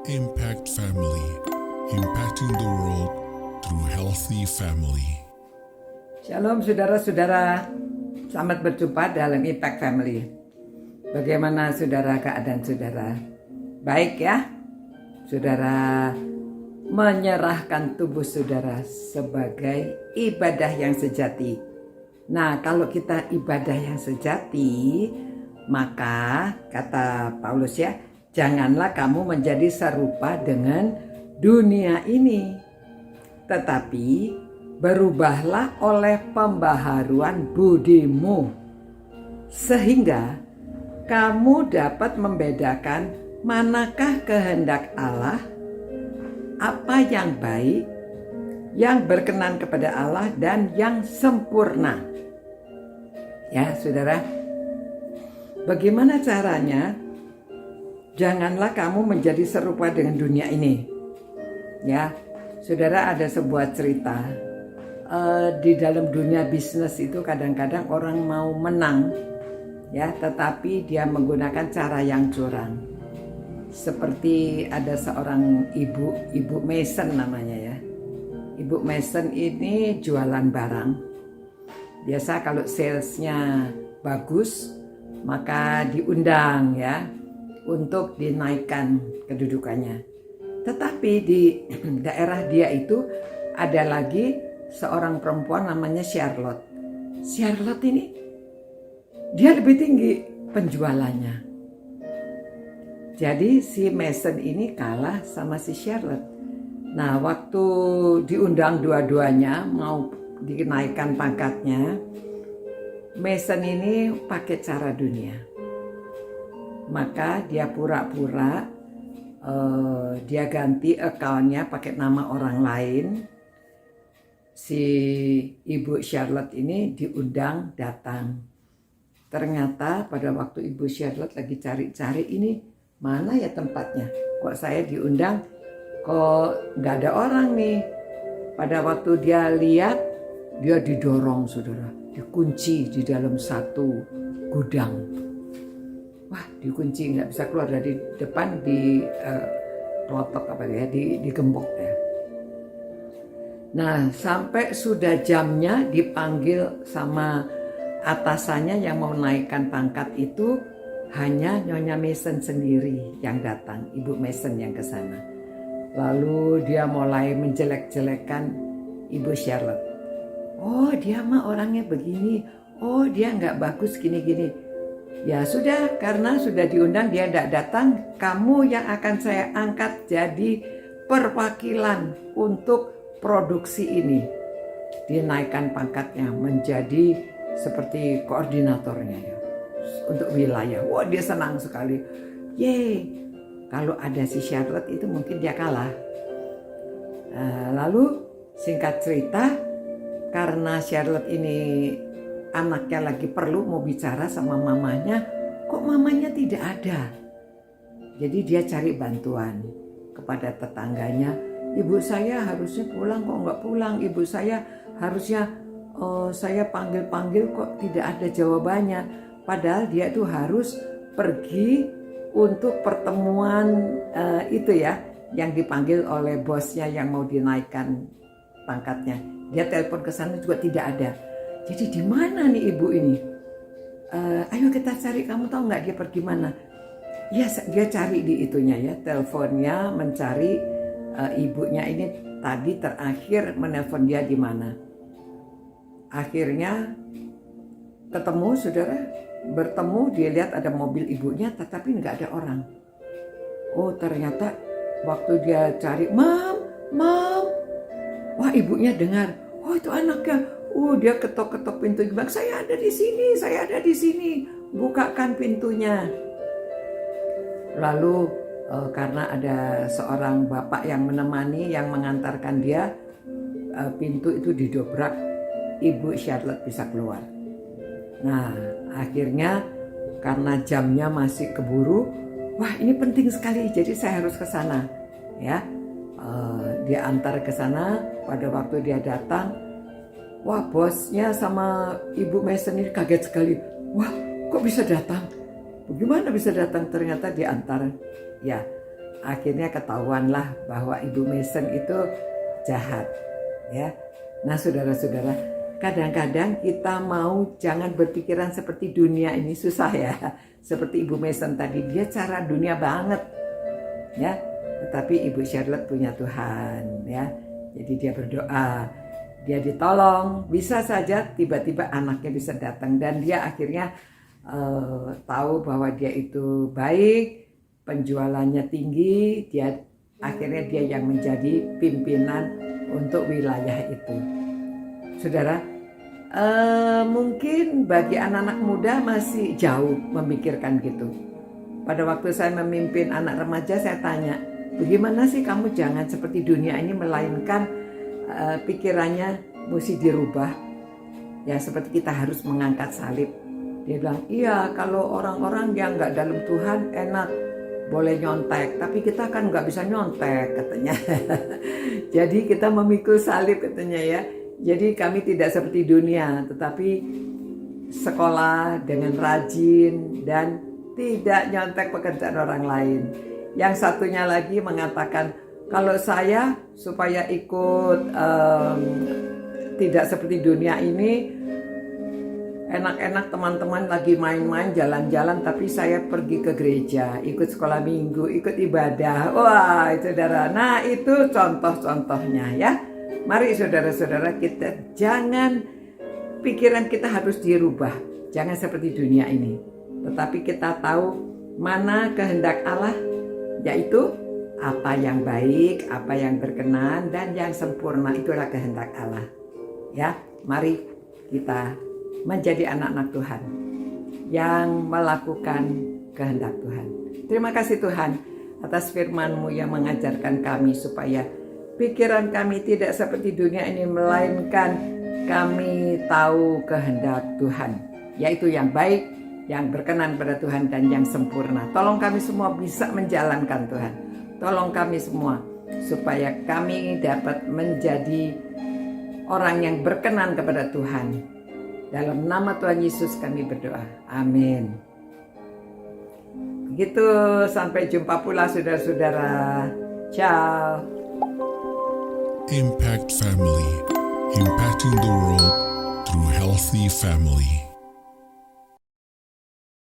Impact Family, impacting the world through healthy family. Shalom saudara-saudara, selamat berjumpa dalam Impact Family. Bagaimana saudara keadaan saudara? Baik ya? Saudara menyerahkan tubuh saudara sebagai ibadah yang sejati. Nah, kalau kita ibadah yang sejati, maka kata Paulus ya, janganlah kamu menjadi serupa dengan dunia ini, tetapi berubahlah oleh pembaharuan budimu, sehingga kamu dapat membedakan manakah kehendak Allah, apa yang baik, yang berkenan kepada Allah, dan yang sempurna. Ya saudara, bagaimana caranya? Janganlah kamu menjadi serupa dengan dunia ini. Ya, saudara, ada sebuah cerita. Di dalam dunia bisnis itu kadang-kadang orang mau menang, ya, tetapi dia menggunakan cara yang curang. Seperti ada seorang ibu Mason namanya ya. Ibu Mason ini jualan barang. Biasa kalau salesnya bagus, maka diundang ya, untuk dinaikkan kedudukannya. Tetapi di daerah dia itu ada lagi seorang perempuan namanya Charlotte. Charlotte ini dia lebih tinggi penjualannya. Jadi si Mason ini kalah sama si Charlotte. Nah, waktu diundang dua-duanya mau dinaikkan pangkatnya, Mason ini pakai cara dunia. Maka dia pura-pura dia ganti account-nya pakai nama orang lain. Si Ibu Charlotte ini diundang datang. Ternyata pada waktu Ibu Charlotte lagi cari-cari, ini mana ya tempatnya, kok saya diundang kok nggak ada orang nih. Pada waktu dia lihat, dia didorong saudara, dikunci di dalam satu gudang. Wah, dikunci, nggak bisa keluar dari depan, di klotok apa ya, digembok ya. Nah, sampai sudah jamnya dipanggil sama atasannya yang mau naikkan pangkat itu, hanya Nyonya Mason sendiri yang datang, Ibu Mason yang ke sana. Lalu dia mulai menjelek-jelekan Ibu Charlotte. Oh, dia mah orangnya begini. Oh, dia nggak bagus gini-gini. Ya sudah, karena sudah diundang dia tidak datang, kamu yang akan saya angkat jadi perwakilan untuk produksi ini. Dinaikkan pangkatnya menjadi seperti koordinatornya ya, untuk wilayah. Wah, dia senang sekali. Yeay, kalau ada si Charlotte itu mungkin dia kalah. Lalu singkat cerita, karena Charlotte ini anaknya lagi perlu mau bicara sama mamanya, kok mamanya tidak ada. Jadi dia cari bantuan kepada tetangganya. Ibu saya harusnya pulang, kok nggak pulang. Ibu saya harusnya saya panggil-panggil, kok tidak ada jawabannya. Padahal dia tuh harus pergi untuk pertemuan itu ya, yang dipanggil oleh bosnya yang mau dinaikkan pangkatnya. Dia telepon ke sana juga tidak ada. Jadi di mana nih ibu ini? Ayo kita cari, kamu tahu nggak dia pergi mana? Ya, dia cari di itunya ya, teleponnya mencari ibunya ini tadi terakhir menelpon dia di mana. Akhirnya ketemu saudara, bertemu, dia lihat ada mobil ibunya tetapi nggak ada orang. Oh, ternyata waktu dia cari, mam, wah ibunya dengar, oh itu anaknya. Dia ketok-ketok pintu, bilang, saya ada di sini, bukakan pintunya. Lalu karena ada seorang bapak yang menemani, yang mengantarkan dia, pintu itu didobrak, Ibu Charlotte bisa keluar. Nah, akhirnya karena jamnya masih keburu, wah ini penting sekali, jadi saya harus ke sana. Ya, dia antar ke sana. Pada waktu dia datang, wah, bosnya sama Ibu Mason ini kaget sekali. Wah, kok bisa datang? Bagaimana bisa datang? Ternyata diantar. Ya, akhirnya ketahuanlah bahwa Ibu Mason itu jahat, ya. Nah, saudara-saudara, kadang-kadang kita mau jangan berpikiran seperti dunia ini, susah ya. Seperti Ibu Mason tadi, dia cara dunia banget, ya. Tetapi Ibu Charlotte punya Tuhan, ya. Jadi dia berdoa, dia ditolong, bisa saja tiba-tiba anaknya bisa datang dan dia akhirnya tahu bahwa dia itu baik, penjualannya tinggi, akhirnya dia yang menjadi pimpinan untuk wilayah itu. Saudara, mungkin bagi anak-anak muda masih jauh memikirkan gitu. Pada waktu saya memimpin anak remaja, saya tanya, bagaimana sih kamu jangan seperti dunia ini, melainkan pikirannya mesti dirubah. Ya, seperti kita harus mengangkat salib. Dia bilang, iya, kalau orang-orang yang nggak dalam Tuhan enak, boleh nyontek, tapi kita kan nggak bisa nyontek, katanya. Jadi kita memikul salib, katanya, ya. Jadi kami tidak seperti dunia, tetapi sekolah dengan rajin dan tidak nyontek pekerjaan orang lain. Yang satunya lagi mengatakan, kalau saya supaya ikut tidak seperti dunia ini, enak-enak teman-teman lagi main-main, jalan-jalan, tapi saya pergi ke gereja, ikut sekolah minggu, ikut ibadah. Wah, saudara. Nah, itu contoh-contohnya, ya. Mari saudara-saudara, kita jangan, pikiran kita harus dirubah. Jangan seperti dunia ini. Tetapi kita tahu mana kehendak Allah, yaitu apa yang baik, apa yang berkenan, dan yang sempurna. Itulah kehendak Allah. Ya, mari kita menjadi anak-anak Tuhan yang melakukan kehendak Tuhan. Terima kasih Tuhan atas firman-Mu yang mengajarkan kami supaya pikiran kami tidak seperti dunia ini, melainkan kami tahu kehendak Tuhan, yaitu yang baik, yang berkenan pada Tuhan, dan yang sempurna. Tolong kami semua bisa menjalankan Tuhan. Tolong kami semua supaya kami dapat menjadi orang yang berkenan kepada Tuhan. Dalam nama Tuhan Yesus kami berdoa. Amin. Begitu, sampai jumpa pula saudara-saudara. Ciao. Impact Family, impacting the world through healthy family.